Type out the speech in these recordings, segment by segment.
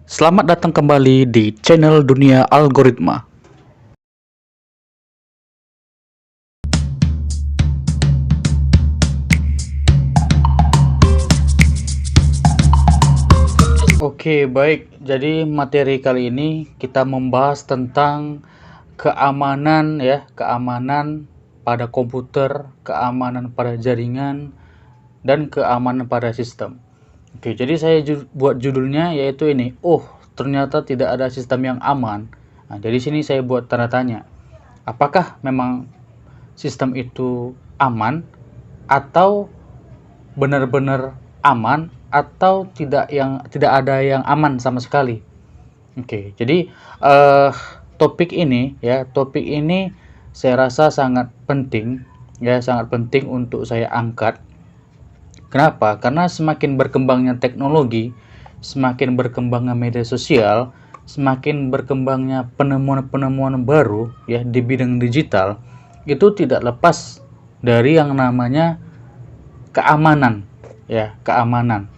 Selamat datang kembali di channel Dunia Algoritma. Oke, baik. Jadi materi kali ini kita membahas tentang keamanan keamanan pada komputer, keamanan pada jaringan, dan keamanan pada sistem. Oke, jadi saya buat judulnya yaitu ini. Oh, ternyata tidak ada sistem yang aman. Nah, jadi sini saya buat tanda tanya. Apakah memang sistem itu aman atau benar-benar aman atau tidak ada yang aman sama sekali. Oke, jadi topik ini saya rasa sangat penting sangat penting untuk saya angkat. Kenapa? Karena semakin berkembangnya teknologi, semakin berkembangnya media sosial, semakin berkembangnya penemuan-penemuan baru di bidang digital, itu tidak lepas dari yang namanya keamanan, keamanan.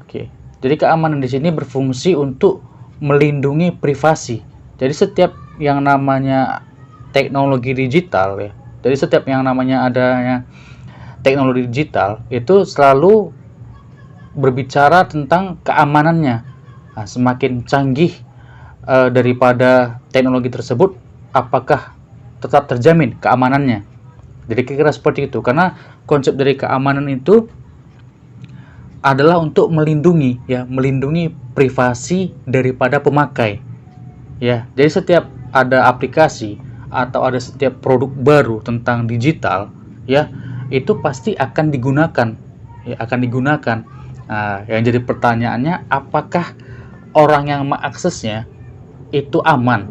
Oke. Jadi keamanan di sini berfungsi untuk melindungi privasi. Jadi setiap yang namanya teknologi digital Jadi setiap yang namanya adanya teknologi digital itu selalu berbicara tentang keamanannya. Nah, semakin canggih daripada teknologi tersebut, apakah tetap terjamin keamanannya? Jadi kira-kira seperti itu. Karena konsep dari keamanan itu adalah untuk melindungi privasi daripada pemakai. Jadi setiap ada aplikasi atau ada setiap produk baru tentang digital itu pasti akan digunakan. Nah, yang jadi pertanyaannya, apakah orang yang mengaksesnya itu aman?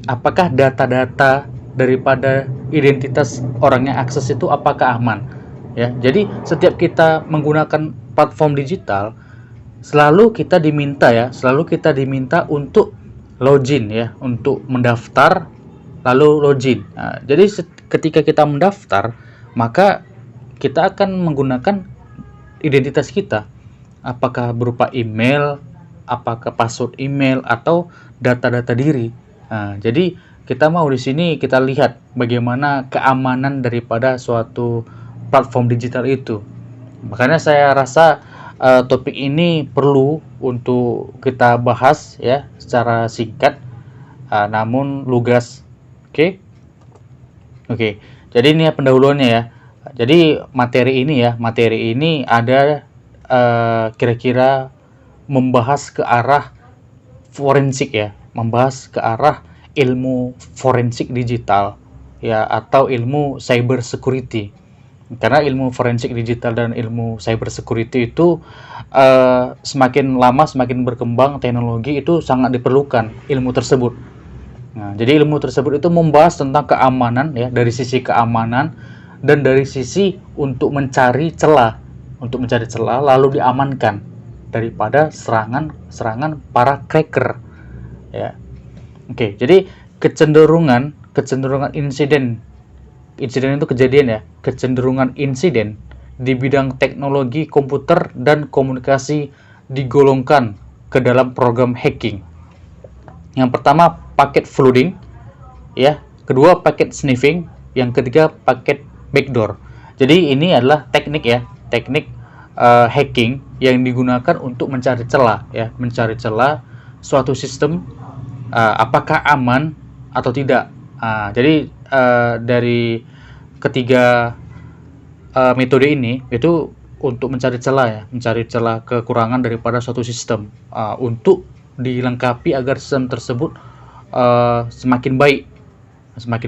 Apakah data-data daripada identitas orang yang akses itu apakah aman? Jadi setiap kita menggunakan platform digital selalu kita diminta untuk login untuk mendaftar lalu login. Nah, jadi ketika kita mendaftar, maka kita akan menggunakan identitas kita, apakah berupa email, apakah password email atau data-data diri. Nah, jadi kita mau di sini kita lihat bagaimana keamanan daripada suatu platform digital itu. Makanya saya rasa topik ini perlu untuk kita bahas secara singkat namun lugas. Oke. Jadi ini pendahuluannya Jadi materi ini ada kira-kira membahas ke arah forensik membahas ke arah ilmu forensik digital atau ilmu cyber security. Karena ilmu forensik digital dan ilmu cyber security itu semakin lama semakin berkembang teknologi itu sangat diperlukan ilmu tersebut. Nah, jadi ilmu tersebut itu membahas tentang keamanan dari sisi keamanan dan dari sisi untuk mencari celah lalu diamankan daripada serangan para cracker. Oke, jadi kecenderungan insiden itu kejadian kecenderungan insiden di bidang teknologi komputer dan komunikasi digolongkan ke dalam program hacking. Yang pertama paket flooding, kedua paket sniffing, yang ketiga paket backdoor. Jadi ini adalah teknik hacking yang digunakan untuk mencari celah suatu sistem apakah aman atau tidak. Jadi dari ketiga metode ini itu untuk mencari celah kekurangan daripada suatu sistem untuk dilengkapi agar sistem tersebut semakin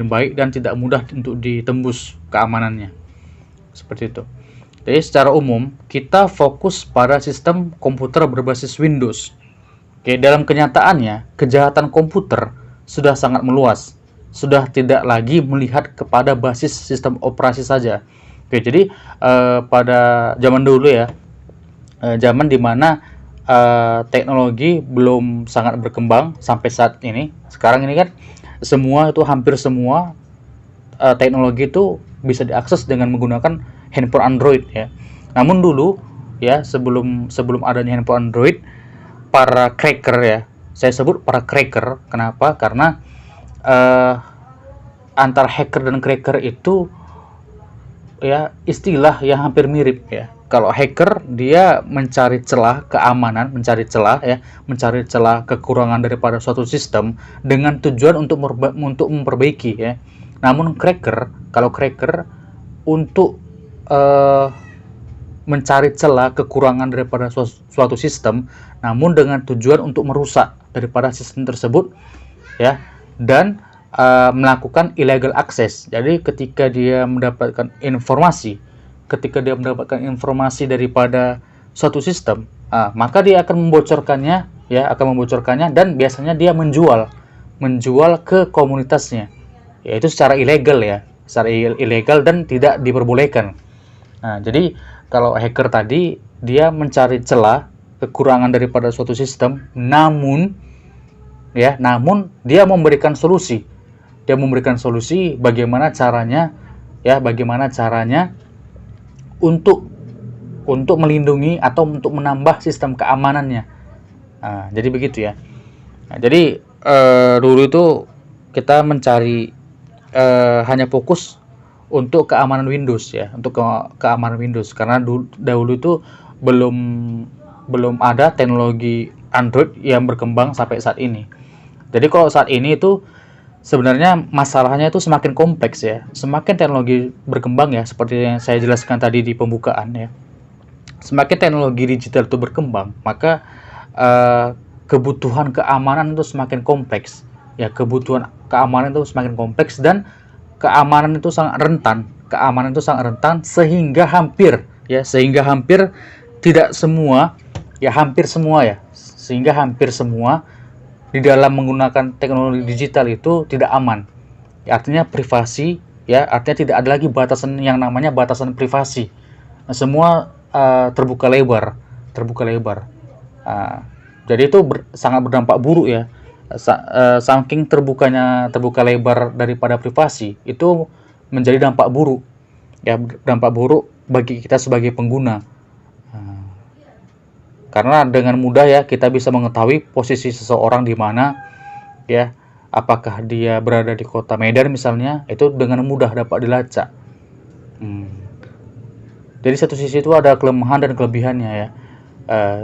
baik dan tidak mudah untuk ditembus keamanannya. Seperti itu. Jadi secara umum kita fokus pada sistem komputer berbasis Windows. Dalam kenyataannya kejahatan komputer sudah sangat meluas, sudah tidak lagi melihat kepada basis sistem operasi saja. Jadi pada zaman dulu zaman dimana teknologi belum sangat berkembang sampai saat ini. Sekarang ini kan hampir semua teknologi itu bisa diakses dengan menggunakan handphone Android Namun dulu sebelum adanya handphone Android, para cracker ya. Saya sebut para cracker. Kenapa? Karena antara hacker dan cracker itu ya istilah yang hampir mirip ya. Kalau hacker dia mencari celah keamanan, mencari celah kekurangan daripada suatu sistem dengan tujuan untuk memperbaiki ya. Namun kalau cracker untuk mencari celah kekurangan daripada suatu sistem, namun dengan tujuan untuk merusak daripada sistem tersebut ya, dan melakukan illegal access. Jadi ketika dia mendapatkan informasi daripada suatu sistem, maka dia akan membocorkannya dan biasanya dia menjual ke komunitasnya, yaitu secara ilegal dan tidak diperbolehkan. Nah, jadi kalau hacker tadi dia mencari celah kekurangan daripada suatu sistem, namun dia memberikan solusi. Dia memberikan solusi bagaimana caranya untuk melindungi atau untuk menambah sistem keamanannya. Nah, jadi begitu ya. Nah, jadi dulu itu kita mencari hanya fokus untuk keamanan Windows ya, keamanan Windows, karena dahulu itu belum ada teknologi Android yang berkembang sampai saat ini. Jadi kalau saat ini itu sebenarnya masalahnya itu semakin kompleks ya, semakin teknologi berkembang ya, seperti yang saya jelaskan tadi di pembukaan ya. Semakin teknologi digital itu berkembang, maka kebutuhan keamanan itu semakin kompleks ya, dan keamanan itu sangat rentan, sehingga hampir semua di dalam menggunakan teknologi digital itu tidak aman. Artinya privasi ya, artinya tidak ada lagi batasan yang namanya batasan privasi. Nah, semua terbuka lebar. Jadi itu sangat berdampak buruk ya. Saking terbuka lebar daripada privasi, itu menjadi dampak buruk bagi kita sebagai pengguna. Karena dengan mudah ya kita bisa mengetahui posisi seseorang di mana ya, apakah dia berada di kota Medan misalnya, itu dengan mudah dapat dilacak. Jadi satu sisi itu ada kelemahan dan kelebihannya ya.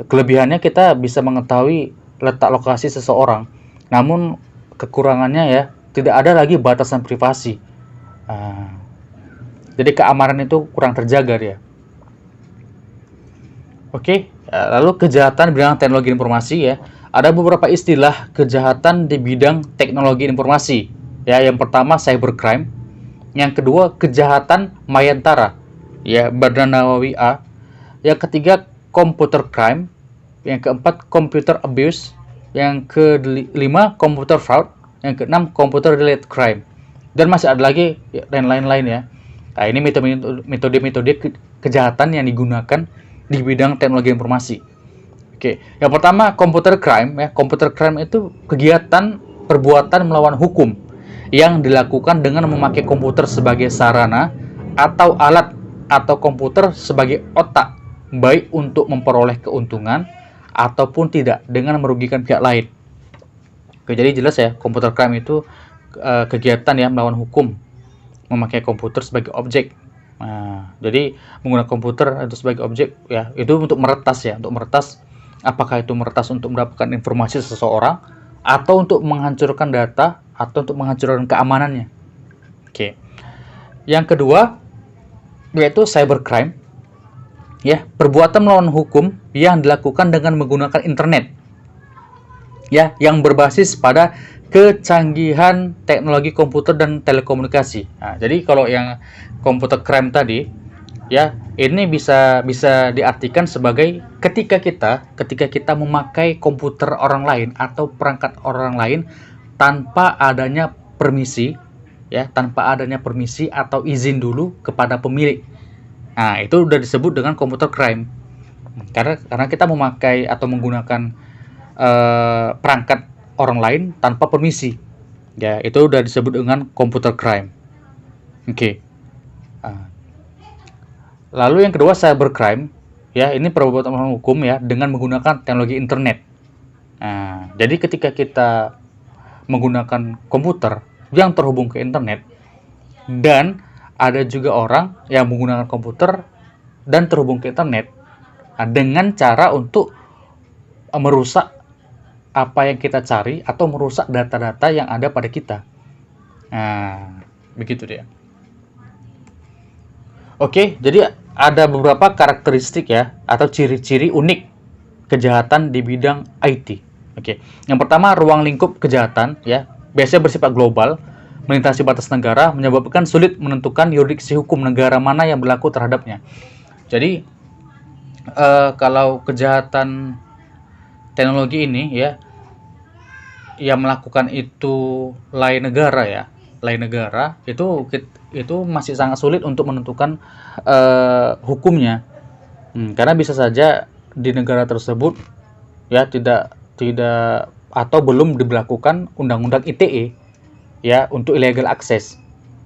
Kelebihannya kita bisa mengetahui letak lokasi seseorang, namun kekurangannya ya, tidak ada lagi batasan privasi. Jadi keamanan itu kurang terjaga ya. Oke, lalu kejahatan di bidang teknologi informasi ya. Ada beberapa istilah kejahatan di bidang teknologi informasi. Ya, yang pertama cybercrime, yang kedua kejahatan mayantara, ya Badan Nawawi A. Yang ketiga computer crime, yang keempat computer abuse, yang kelima computer fraud, yang keenam computer related crime, dan masih ada lagi dan lain-lain ya. Nah, ini metode-metode kejahatan yang digunakan di bidang teknologi informasi. Oke, yang pertama computer crime ya. Computer crime itu kegiatan perbuatan melawan hukum yang dilakukan dengan memakai komputer sebagai sarana atau alat, atau komputer sebagai otak, baik untuk memperoleh keuntungan ataupun tidak, dengan merugikan pihak lain. Oke, jadi jelas ya, computer crime itu kegiatan ya melawan hukum, memakai komputer sebagai objek. Nah, jadi menggunakan komputer itu sebagai objek ya, itu untuk meretas apakah itu meretas untuk mendapatkan informasi seseorang, atau untuk menghancurkan data, atau untuk menghancurkan keamanannya. Oke. Yang kedua yaitu cybercrime ya, perbuatan melawan hukum yang dilakukan dengan menggunakan internet ya, yang berbasis pada kecanggihan teknologi komputer dan telekomunikasi. Nah, jadi kalau yang computer crime tadi ya, ini bisa diartikan sebagai ketika kita memakai komputer orang lain atau perangkat orang lain tanpa adanya permisi atau izin dulu kepada pemilik. Nah, itu udah disebut dengan computer crime. Karena kita memakai atau menggunakan perangkat orang lain tanpa permisi. Ya, itu udah disebut dengan computer crime. Oke. Lalu yang kedua cybercrime, ya ini perbuatan melawan hukum ya dengan menggunakan teknologi internet. Jadi ketika kita menggunakan komputer yang terhubung ke internet, dan ada juga orang yang menggunakan komputer dan terhubung ke internet dengan cara untuk merusak apa yang kita cari atau merusak data-data yang ada pada kita. Nah, begitu dia. Oke, jadi ada beberapa karakteristik ya atau ciri-ciri unik kejahatan di bidang IT. Oke, yang pertama, ruang lingkup kejahatan ya biasanya bersifat global, melintasi batas negara, menyebabkan sulit menentukan yurisdiksi hukum negara mana yang berlaku terhadapnya. Jadi kalau kejahatan teknologi ini ya, yang melakukan itu lain negara itu masih sangat sulit untuk menentukan hukumnya. Karena bisa saja di negara tersebut ya tidak atau belum diberlakukan undang-undang ITE ya untuk illegal access.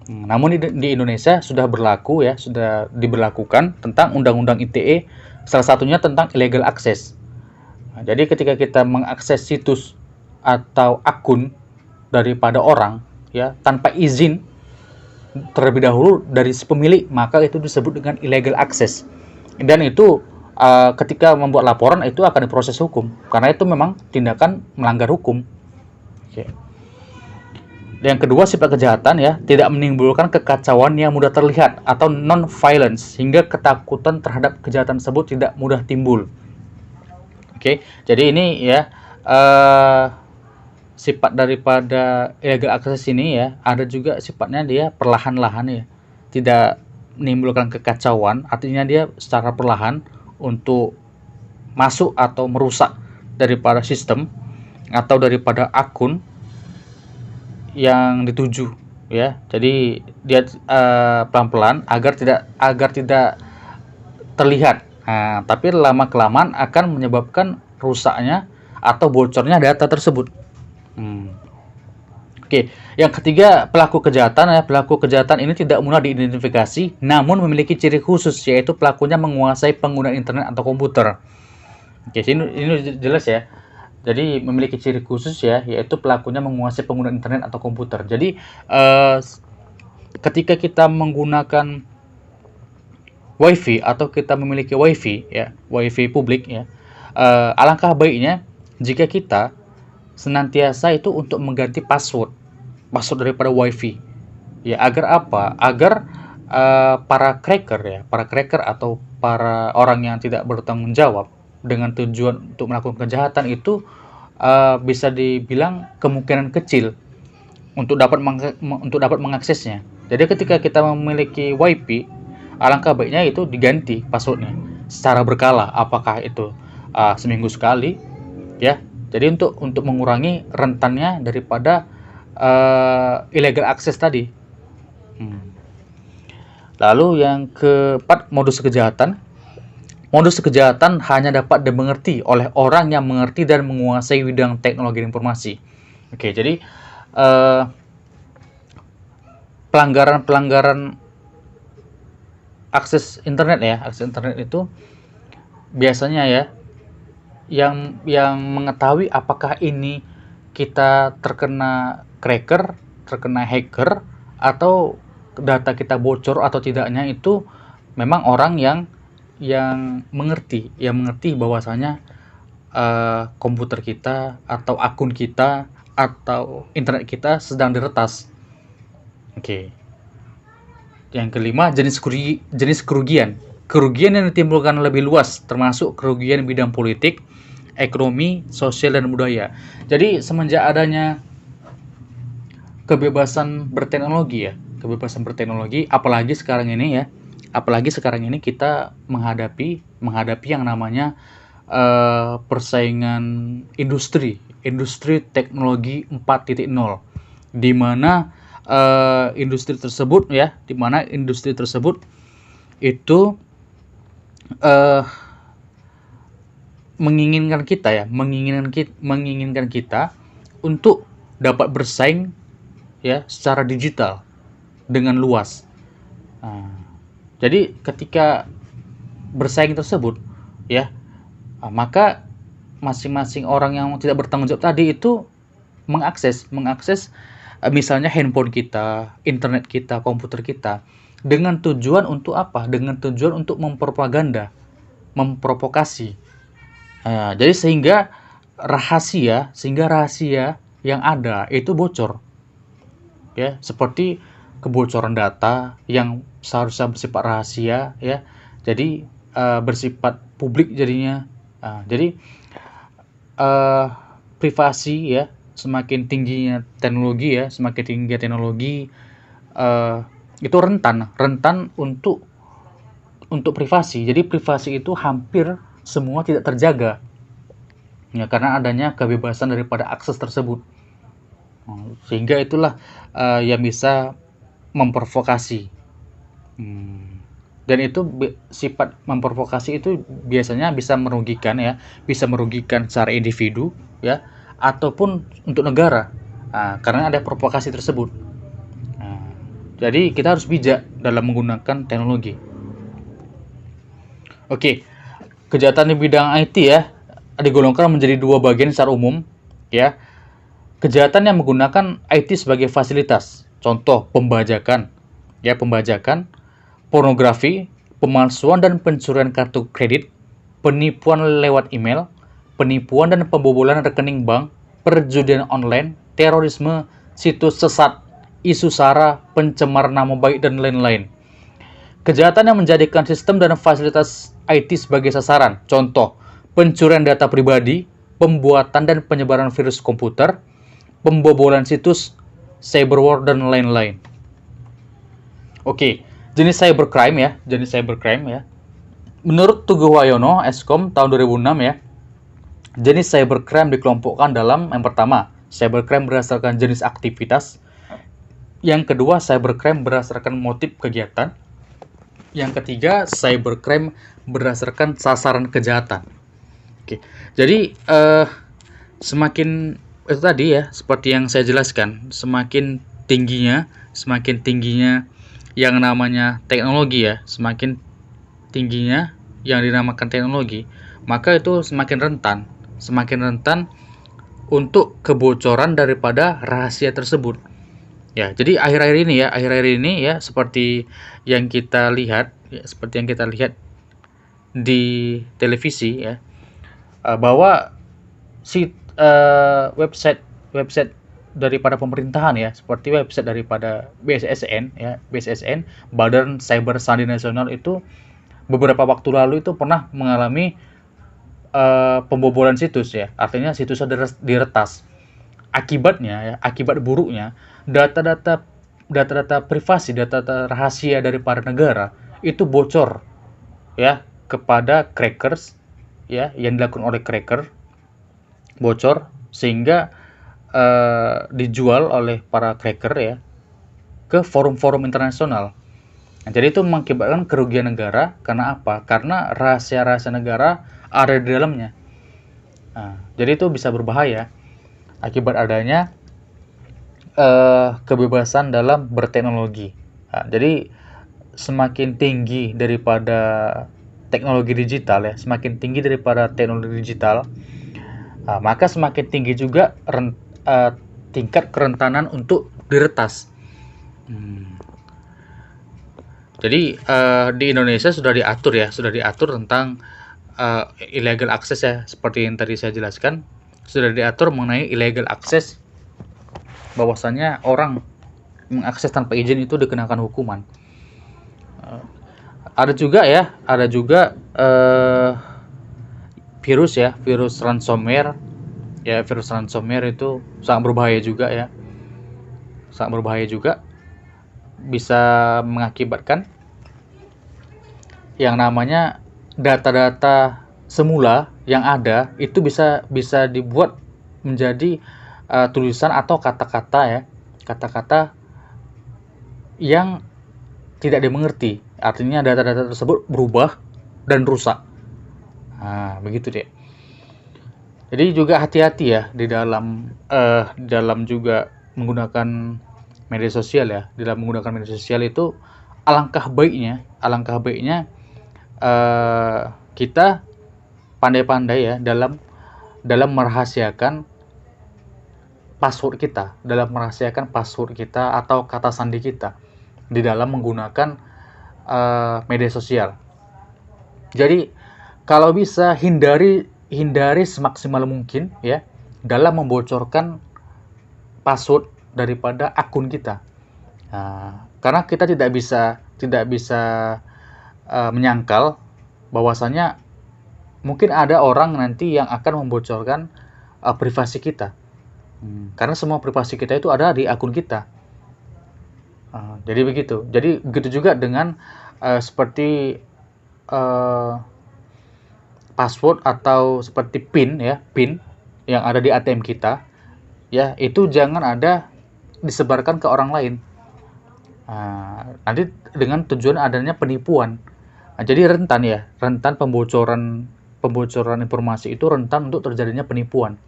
Namun di Indonesia sudah berlaku ya, sudah diberlakukan tentang undang-undang ITE, salah satunya tentang illegal access. Nah, jadi ketika kita mengakses situs atau akun daripada orang ya tanpa izin terlebih dahulu dari si pemilik, maka itu disebut dengan illegal access. Dan itu ketika membuat laporan itu akan diproses hukum karena itu memang tindakan melanggar hukum. Oke. Yang kedua, sifat kejahatan ya tidak menimbulkan kekacauan yang mudah terlihat atau non-violence sehingga ketakutan terhadap kejahatan tersebut tidak mudah timbul. Oke, jadi ini ya sifat daripada illegal access ini ya ada juga sifatnya dia perlahan-lahan ya, tidak menimbulkan kekacauan, artinya dia secara perlahan untuk masuk atau merusak daripada sistem atau daripada akun yang dituju ya. Jadi dia pelan-pelan agar tidak terlihat. Nah, tapi lama kelamaan akan menyebabkan rusaknya atau bocornya data tersebut. Oke, yang ketiga, pelaku kejahatan ya. Pelaku kejahatan ini tidak mudah diidentifikasi, namun memiliki ciri khusus, yaitu pelakunya menguasai penggunaan internet atau komputer. Oke, ini jelas ya. Jadi memiliki ciri khusus ya, yaitu pelakunya menguasai penggunaan internet atau komputer. Jadi ketika kita menggunakan WiFi atau kita memiliki WiFi ya, WiFi publik ya, alangkah baiknya jika kita senantiasa itu untuk mengganti password daripada WiFi ya. Agar apa? Agar para cracker atau para orang yang tidak bertanggung jawab dengan tujuan untuk melakukan kejahatan itu bisa dibilang kemungkinan kecil untuk dapat mengaksesnya. Jadi ketika kita memiliki WiFi, alangkah baiknya itu diganti passwordnya secara berkala, apakah itu seminggu sekali ya. Jadi untuk mengurangi rentannya daripada illegal access tadi. Lalu yang keempat, modus kejahatan. Modus kejahatan hanya dapat dimengerti oleh orang yang mengerti dan menguasai bidang teknologi informasi. Oke, jadi pelanggaran akses internet ya, akses internet itu biasanya ya yang mengetahui apakah ini kita terkena cracker, terkena hacker, atau data kita bocor atau tidaknya itu memang orang yang mengerti bahwasanya komputer kita atau akun kita atau internet kita sedang diretas. Oke. Yang kelima, jenis kerugian. Kerugian yang ditimbulkan lebih luas, termasuk kerugian bidang politik, ekonomi, sosial, dan budaya. Jadi semenjak adanya kebebasan berteknologi, apalagi sekarang ini kita menghadapi yang namanya persaingan industri teknologi 4.0, di mana industri tersebut itu menginginkan kita untuk dapat bersaing ya secara digital dengan luas. Jadi ketika bersaing tersebut ya, maka masing-masing orang yang tidak bertanggung jawab tadi itu mengakses misalnya handphone kita, internet kita, komputer kita dengan tujuan untuk apa? Dengan tujuan untuk mempropaganda, memprovokasi. Jadi sehingga rahasia yang ada itu bocor. Ya, seperti kebocoran data yang seharusnya bersifat rahasia ya. Jadi bersifat publik jadinya. Jadi privasi ya, semakin tingginya teknologi itu rentan untuk privasi. Jadi privasi itu hampir semua tidak terjaga. Ya, karena adanya kebebasan daripada akses tersebut. Sehingga itulah yang bisa memprovokasi. Dan itu sifat memprovokasi itu biasanya bisa merugikan ya, bisa merugikan secara individu ya, ataupun untuk negara. Karena ada provokasi tersebut. Jadi kita harus bijak dalam menggunakan teknologi. Oke, kejahatan di bidang IT ya digolongkan menjadi dua bagian secara umum ya. Kejahatan yang menggunakan IT sebagai fasilitas, contoh pembajakan, pornografi, pemalsuan dan pencurian kartu kredit, penipuan lewat email, penipuan dan pembobolan rekening bank, perjudian online, terorisme, situs sesat, isu sara, pencemar nama baik, dan lain-lain. Kejahatan yang menjadikan sistem dan fasilitas IT sebagai sasaran, contoh pencurian data pribadi, pembuatan dan penyebaran virus komputer, pembobolan situs, cyberwar, dan lain-lain. Oke, jenis cybercrime ya. Menurut Tugu Wayono, Eskom tahun 2006 ya, jenis cybercrime dikelompokkan dalam yang pertama, cybercrime berdasarkan jenis aktivitas. Yang kedua, cybercrime berdasarkan motif kegiatan. Yang ketiga, cybercrime berdasarkan sasaran kejahatan. Oke, jadi semakin itu tadi ya, seperti yang saya jelaskan, semakin tingginya yang namanya teknologi ya, semakin tingginya yang dinamakan teknologi, maka itu semakin rentan untuk kebocoran daripada rahasia tersebut. Ya, jadi akhir-akhir ini ya seperti yang kita lihat di televisi ya, bahwa website daripada pemerintahan ya, seperti website daripada BSSN, Badan Cyber Sandi Nasional, itu beberapa waktu lalu itu pernah mengalami pembobolan situs ya, artinya situsnya diretas. Akibat buruknya data-data privasi, data rahasia daripada negara itu bocor ya kepada crackers ya, yang dilakukan oleh cracker, bocor sehingga dijual oleh para cracker ya ke forum-forum internasional. Jadi itu mengakibatkan kerugian negara. Karena apa? Karena rahasia-rahasia negara ada di dalamnya. Jadi itu bisa berbahaya akibat adanya kebebasan dalam berteknologi. Jadi semakin tinggi daripada teknologi digital ya, maka semakin tinggi juga tingkat kerentanan untuk diretas. Jadi di Indonesia sudah diatur tentang illegal access ya, seperti yang tadi saya jelaskan, sudah diatur mengenai illegal access, bahwasannya orang mengakses tanpa izin itu dikenakan hukuman. Ada juga virus ransomware ya. Virus ransomware itu sangat berbahaya juga, bisa mengakibatkan yang namanya data-data semula yang ada itu bisa dibuat menjadi tulisan atau kata-kata yang tidak dimengerti. Artinya data-data tersebut berubah dan rusak. Begitu deh. Jadi juga hati-hati ya di dalam juga menggunakan media sosial ya. Di dalam menggunakan media sosial itu alangkah baiknya kita pandai-pandai ya dalam dalam merahasiakan password kita atau kata sandi kita di dalam menggunakan media sosial. Jadi kalau bisa hindari semaksimal mungkin ya dalam membocorkan password daripada akun kita. Karena kita tidak bisa menyangkal bahwasanya mungkin ada orang nanti yang akan membocorkan privasi kita. Karena semua privasi kita itu ada di akun kita. Jadi begitu juga dengan seperti password atau seperti PIN yang ada di ATM kita, ya itu jangan ada disebarkan ke orang lain. Nanti dengan tujuan adanya penipuan. Jadi rentan pembocoran informasi itu rentan untuk terjadinya penipuan.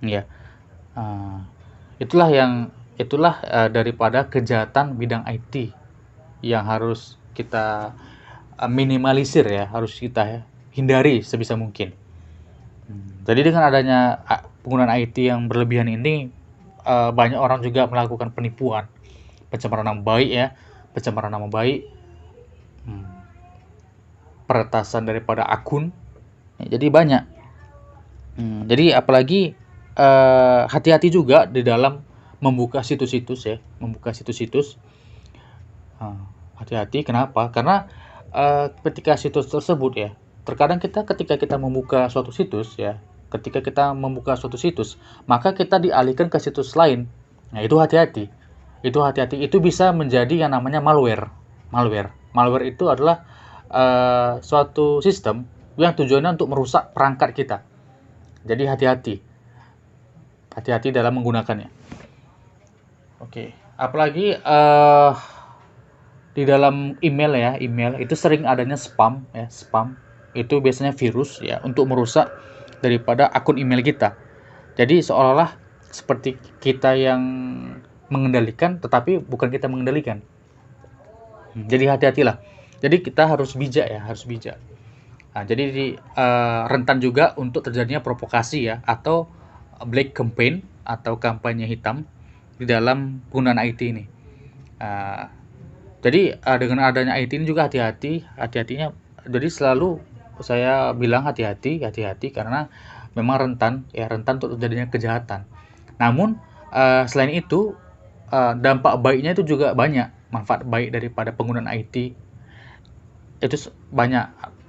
Ya, itulah daripada kejahatan bidang IT yang harus kita minimalisir ya, harus kita hindari sebisa mungkin. Jadi dengan adanya penggunaan IT yang berlebihan ini, banyak orang juga melakukan penipuan, pencemaran nama baik, peretasan daripada akun. Jadi banyak. Jadi apalagi hati-hati juga di dalam membuka situs-situs. Hati-hati, kenapa? Karena ketika situs tersebut ya, terkadang ketika kita membuka suatu situs, maka kita dialihkan ke situs lain. Nah, itu hati-hati. Itu bisa menjadi yang namanya malware. Malware itu adalah suatu sistem yang tujuannya untuk merusak perangkat kita. Jadi hati-hati dalam menggunakannya. Oke, apalagi di dalam email itu sering adanya spam. Spam itu biasanya virus ya untuk merusak daripada akun email kita. Jadi seolah-olah seperti kita yang mengendalikan, tetapi bukan kita mengendalikan. Jadi hati-hatilah. Jadi kita harus bijak. Jadi rentan juga untuk terjadinya provokasi ya, atau black campaign atau kampanye hitam di dalam penggunaan IT ini. Jadi dengan adanya IT ini juga hati-hatinya. Jadi selalu saya bilang hati-hati karena memang rentan untuk terjadinya kejahatan. Namun selain itu dampak baiknya itu juga banyak. Manfaat baik daripada penggunaan IT itu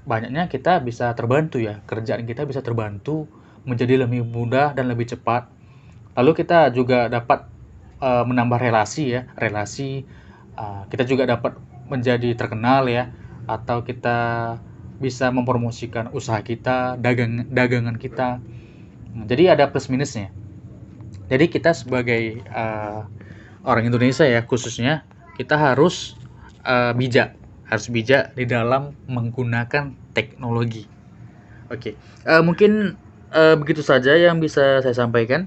banyaknya kita bisa terbantu ya, kerjaan kita bisa terbantu menjadi lebih mudah dan lebih cepat. Lalu kita juga dapat menambah relasi. Kita juga dapat menjadi terkenal ya, atau kita bisa mempromosikan usaha kita, dagangan kita. Jadi ada plus minusnya. Jadi kita sebagai orang Indonesia ya khususnya, kita harus bijak di dalam menggunakan teknologi. Oke, mungkin begitu saja yang bisa saya sampaikan.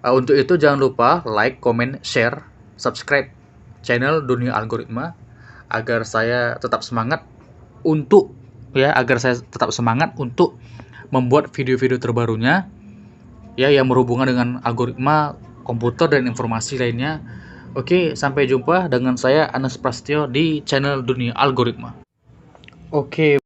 Untuk itu jangan lupa like, comment, share, subscribe channel Dunia Algoritma agar saya tetap semangat untuk membuat video-video terbarunya ya yang berhubungan dengan algoritma komputer dan informasi lainnya. Oke, sampai jumpa dengan saya Anas Prastio di channel Dunia Algoritma. Oke.